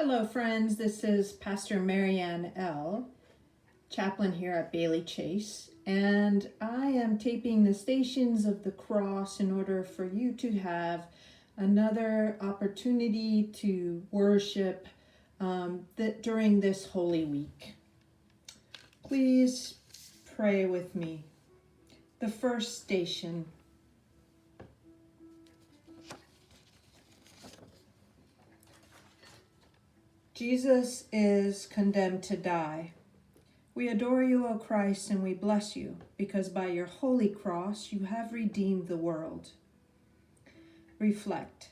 Hello, friends. This is Pastor Marianne L., chaplain here at Bailey Chase, and I am taping the Stations of the Cross in order for you to have another opportunity to worship during this Holy Week. Please pray with me. The first station. Jesus is condemned to die. We adore you, O Christ, and we bless you, because by your holy cross you have redeemed the world. Reflect.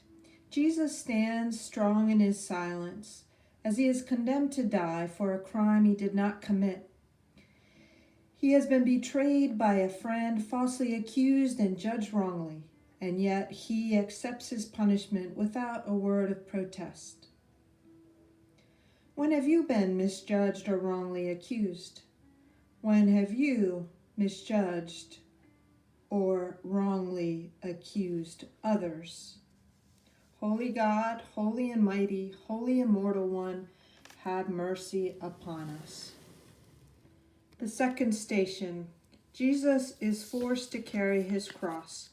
Jesus stands strong in his silence as he is condemned to die for a crime he did not commit. He has been betrayed by a friend, falsely accused and judged wrongly, and yet he accepts his punishment without a word of protest. When have you been misjudged or wrongly accused? When have you misjudged or wrongly accused others? Holy God, holy and mighty, holy immortal one, have mercy upon us. The second station. Jesus is forced to carry his cross.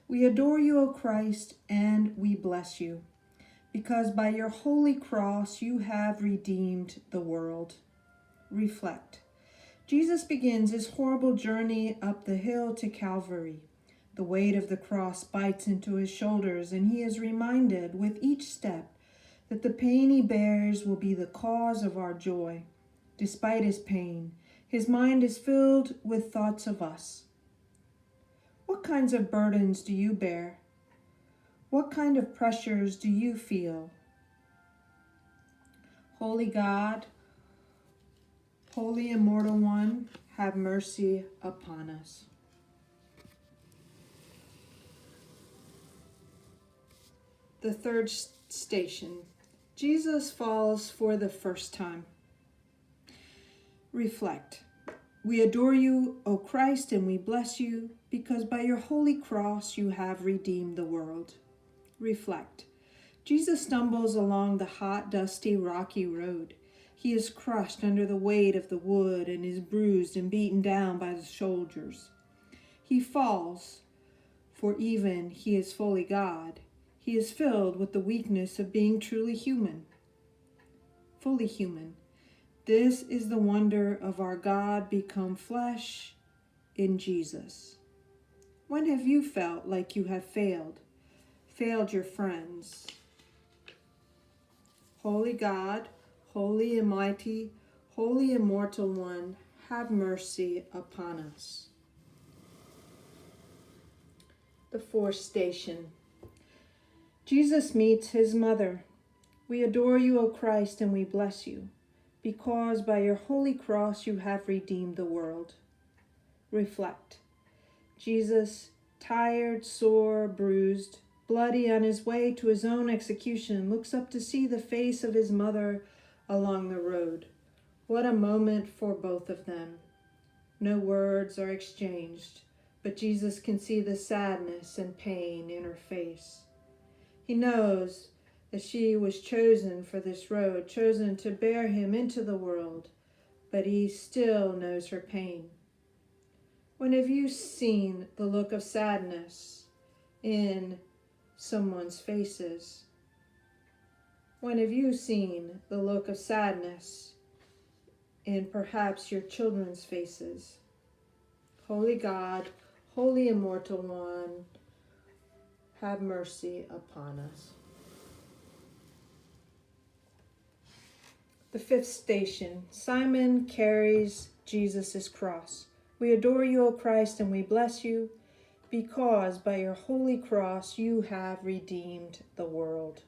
We adore you, O Christ, and we bless you, because by your holy cross you have redeemed the world. Reflect. Jesus begins his horrible journey up the hill to Calvary. The weight of the cross bites into his shoulders, and he is reminded with each step that the pain he bears will be the cause of our joy. Despite his pain, his mind is filled with thoughts of us. What kinds of burdens do you bear? What kind of pressures do you feel? Holy God, holy immortal one, have mercy upon us. The third station. Jesus falls for the first time. Reflect. We adore you, O Christ, and we bless you, because by your holy cross you have redeemed the world. Reflect. Jesus stumbles along the hot, dusty, rocky road. He is crushed under the weight of the wood and is bruised and beaten down by the soldiers. He falls, for even he is fully God. He is filled with the weakness of being truly human. Fully human. This is the wonder of our God become flesh in Jesus. When have you felt like you have failed your friends? Holy God, holy and mighty, holy immortal one, have mercy upon us. The fourth station. Jesus meets his mother. We adore you, O Christ, and we bless you, because by your holy cross you have redeemed the world. Reflect. Jesus, tired, sore, bruised, bloody on his way to his own execution, looks up to see the face of his mother along the road. What a moment for both of them. No words are exchanged, but Jesus can see the sadness and pain in her face. He knows that she was chosen for this road, chosen to bear him into the world, but he still knows her pain. When have you seen the look of sadness in someone's faces? When have you seen the look of sadness in perhaps your children's faces? Holy God, holy immortal one, have mercy upon us. The fifth station. Simon carries Jesus' cross. We adore you, O Christ, and we bless you, because by your holy cross you have redeemed the world.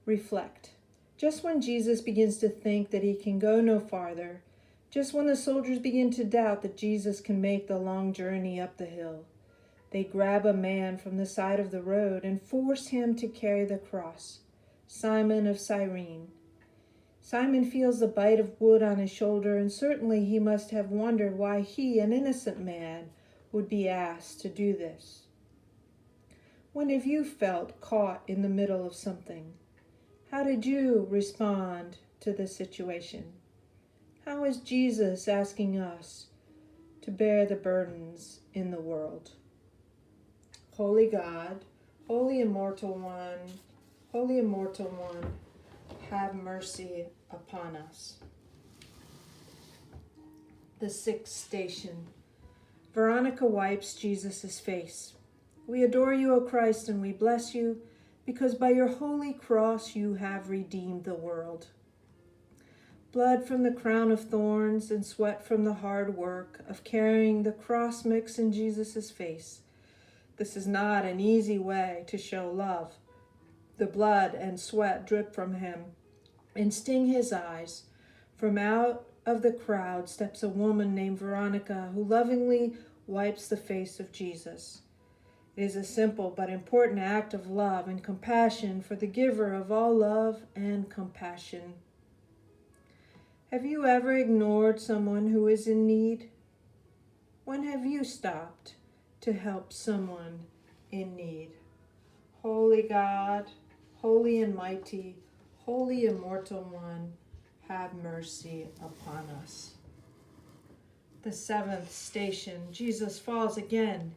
Reflect. Just when Jesus begins to think that he can go no farther, just when the soldiers begin to doubt that Jesus can make the long journey up the hill, they grab a man from the side of the road and force him to carry the cross, Simon of Cyrene. Simon feels the bite of wood on his shoulder, and certainly he must have wondered why he, an innocent man, would be asked to do this. When have you felt caught in the middle of something? How did you respond to this situation? How is Jesus asking us to bear the burdens in the world? Holy God, Holy Immortal One, have mercy upon us. The sixth station. Veronica wipes Jesus' face. We adore you, O Christ, and we bless you, because by your holy cross you have redeemed the world. Blood from the crown of thorns and sweat from the hard work of carrying the cross mix in Jesus' face. This is not an easy way to show love. The blood and sweat drip from him and sting his eyes. From out of the crowd steps a woman named Veronica, who lovingly wipes the face of Jesus. It is a simple but important act of love and compassion for the giver of all love and compassion. Have you ever ignored someone who is in need? When have you stopped to help someone in need? Holy God, holy and mighty, holy immortal one, have mercy upon us. The seventh station, Jesus falls again.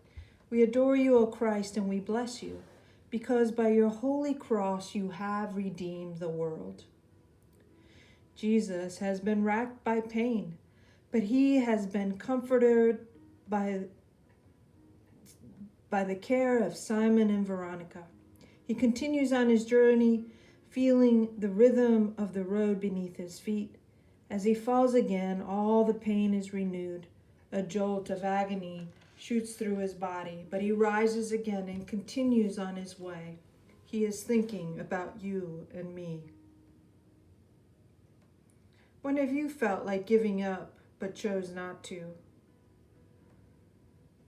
We adore you, O Christ, and we bless you, because by your holy cross you have redeemed the world. Jesus has been racked by pain, but he has been comforted by the care of Simon and Veronica. He continues on his journey, feeling the rhythm of the road beneath his feet. As he falls again, all the pain is renewed. A jolt of agony shoots through his body, but he rises again and continues on his way. He is thinking about you and me. When have you felt like giving up but chose not to?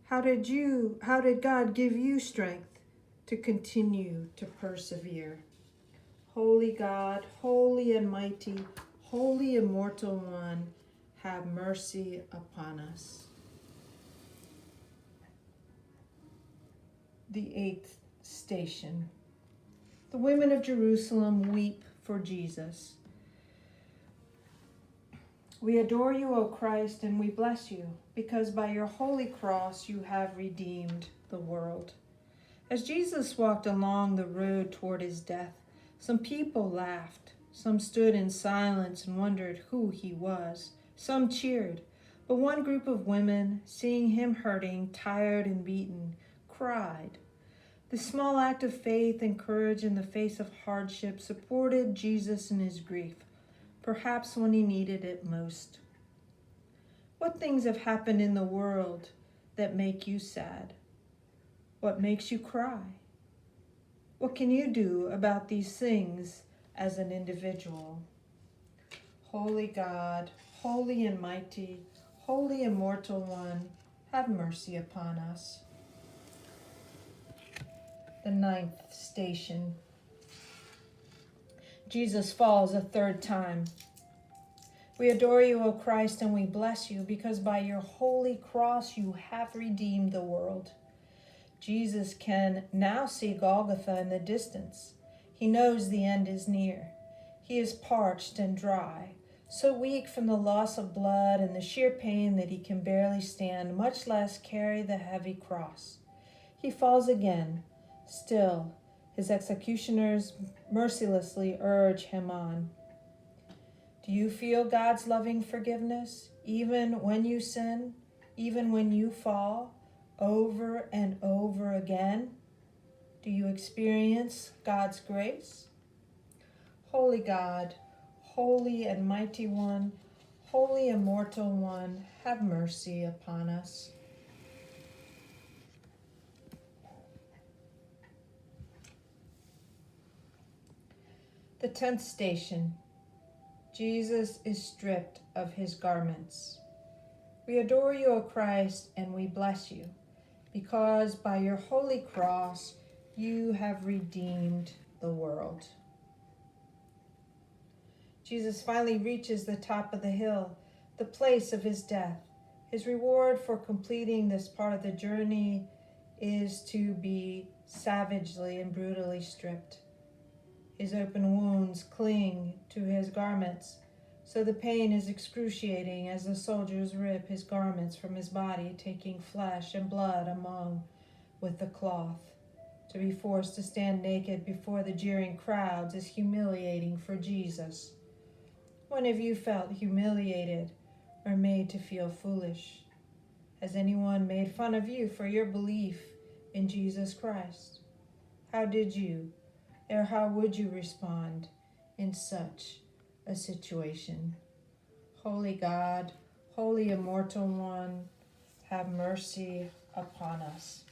How did God give you strength to continue to persevere? Holy God, holy and mighty, holy immortal one, have mercy upon us. The eighth station. The women of Jerusalem weep for Jesus. We adore you, O Christ, and we bless you, because by your holy cross you have redeemed the world. As Jesus walked along the road toward his death, some people laughed. Some stood in silence and wondered who he was. Some cheered. But one group of women, seeing him hurting, tired and beaten, cried. The small act of faith and courage in the face of hardship supported Jesus in his grief, perhaps when he needed it most. What things have happened in the world that make you sad? What makes you cry? What can you do about these things as an individual? Holy God, holy and mighty, holy immortal one, have mercy upon us. The ninth station. Jesus falls a third time. We adore you, O Christ, and we bless you, because by your holy cross you have redeemed the world. Jesus can now see Golgotha in the distance. He knows the end is near. He is parched and dry, so weak from the loss of blood and the sheer pain that he can barely stand, much less carry the heavy cross. He falls again. Still, his executioners mercilessly urge him on. Do you feel God's loving forgiveness, even when you sin, even when you fall, over and over again? Do you experience God's grace? Holy God, holy and mighty one, holy immortal one, have mercy upon us. The 10th station. Jesus is stripped of his garments. We adore you, O Christ, and we bless you, because by your holy cross you have redeemed the world. Jesus finally reaches the top of the hill, the place of his death. His reward for completing this part of the journey is to be savagely and brutally stripped. His open wounds cling to his garments, so the pain is excruciating as the soldiers rip his garments from his body, taking flesh and blood among with the cloth. To be forced to stand naked before the jeering crowds is humiliating for Jesus. When have you felt humiliated or made to feel foolish? Has anyone made fun of you for your belief in Jesus Christ? How did you, or how would you respond in such a situation? Holy God, Holy Immortal One, have mercy upon us.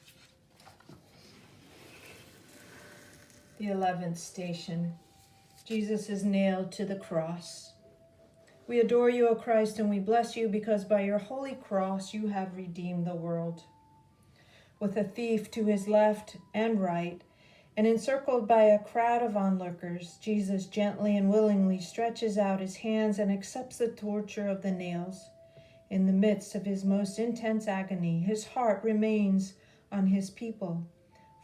The 11th station. Jesus is nailed to the cross. We adore you, O Christ, and we bless you because by your holy cross you have redeemed the world. With a thief to his left and right, and encircled by a crowd of onlookers, Jesus gently and willingly stretches out his hands and accepts the torture of the nails. In the midst of his most intense agony, his heart remains on his people.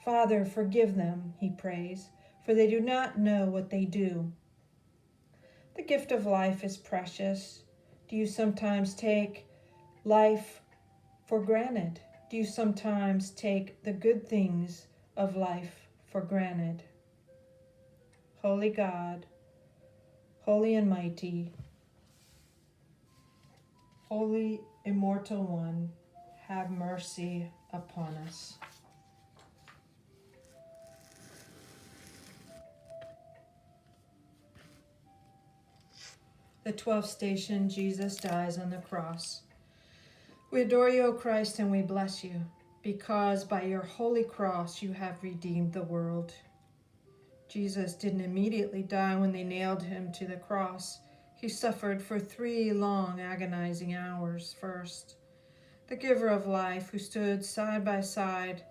Father, forgive them, he prays, for they do not know what they do. The gift of life is precious. Do you sometimes take life for granted? Do you sometimes take the good things of life for granted? Holy God, holy and mighty, holy immortal one, have mercy upon us. The 12th station, Jesus dies on the cross. We adore you, O Christ, and we bless you, because by your holy cross you have redeemed the world. Jesus didn't immediately die when they nailed him to the cross. He suffered for 3 long, agonizing hours first. The giver of life, who stood side by side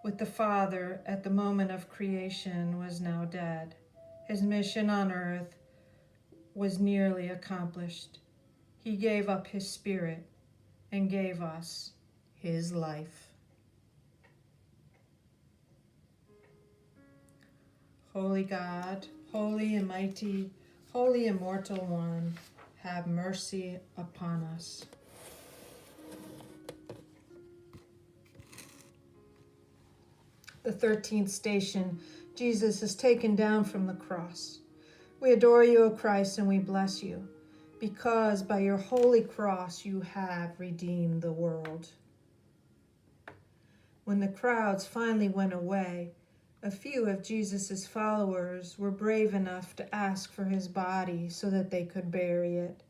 with the Father at the moment of creation, was now dead. His mission on earth was nearly accomplished. He gave up his spirit and gave us his life. Holy God, holy and mighty, holy immortal one, have mercy upon us. The 13th station, Jesus is taken down from the cross. We adore you, O Christ, and we bless you, because by your holy cross you have redeemed the world. When the crowds finally went away, a few of Jesus' followers were brave enough to ask for his body so that they could bury it.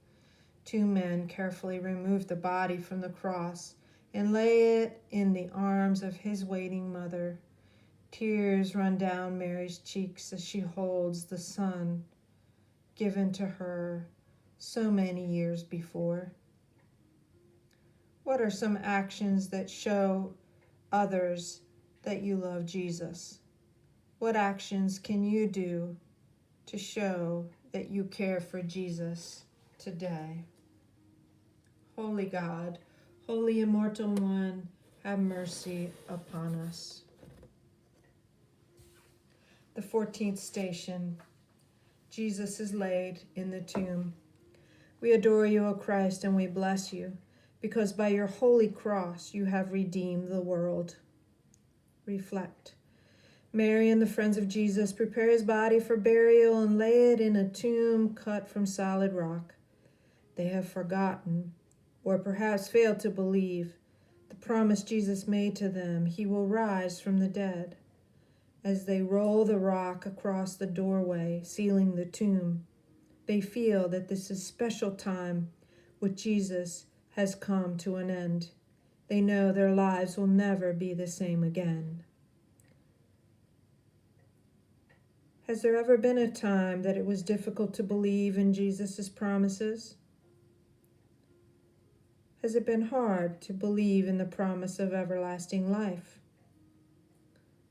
2 men carefully removed the body from the cross and lay it in the arms of his waiting mother. Tears run down Mary's cheeks as she holds the son given to her so many years before. What are some actions that show others that you love Jesus? What actions can you do to show that you care for Jesus today? Holy God, holy immortal one, have mercy upon us. The 14th station, Jesus is laid in the tomb. We adore you, O Christ, and we bless you, because by your holy cross you have redeemed the world. Reflect. Mary and the friends of Jesus prepare his body for burial and lay it in a tomb cut from solid rock. They have forgotten, or perhaps failed to believe, the promise Jesus made to them: he will rise from the dead. As they roll the rock across the doorway, sealing the tomb, they feel that this is special time with Jesus has come to an end. They know their lives will never be the same again. Has there ever been a time that it was difficult to believe in Jesus' promises? Has it been hard to believe in the promise of everlasting life?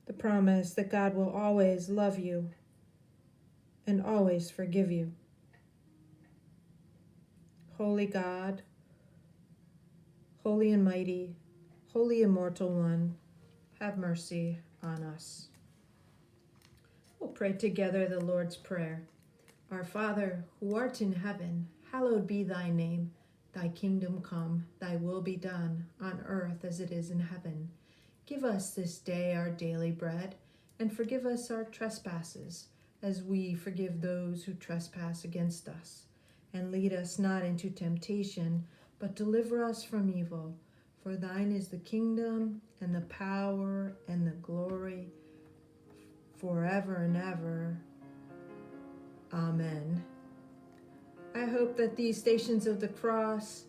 The promise that God will always love you and always forgive you. Holy God, holy and mighty, holy immortal one, have mercy on us. We'll pray together the Lord's Prayer. Our Father, who art in heaven, hallowed be thy name. Thy kingdom come, thy will be done, on earth as it is in heaven. Give us this day our daily bread, and forgive us our trespasses, as we forgive those who trespass against us. And lead us not into temptation, but deliver us from evil. For thine is the kingdom, and the power, and the glory, forever and ever. Amen. I hope that these Stations of the Cross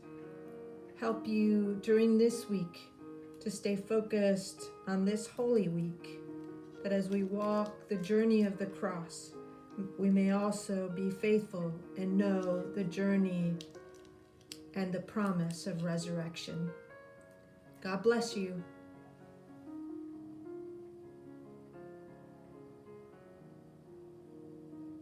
help you during this week to stay focused on this Holy Week, that as we walk the journey of the cross, we may also be faithful and know the journey and the promise of resurrection. God bless you.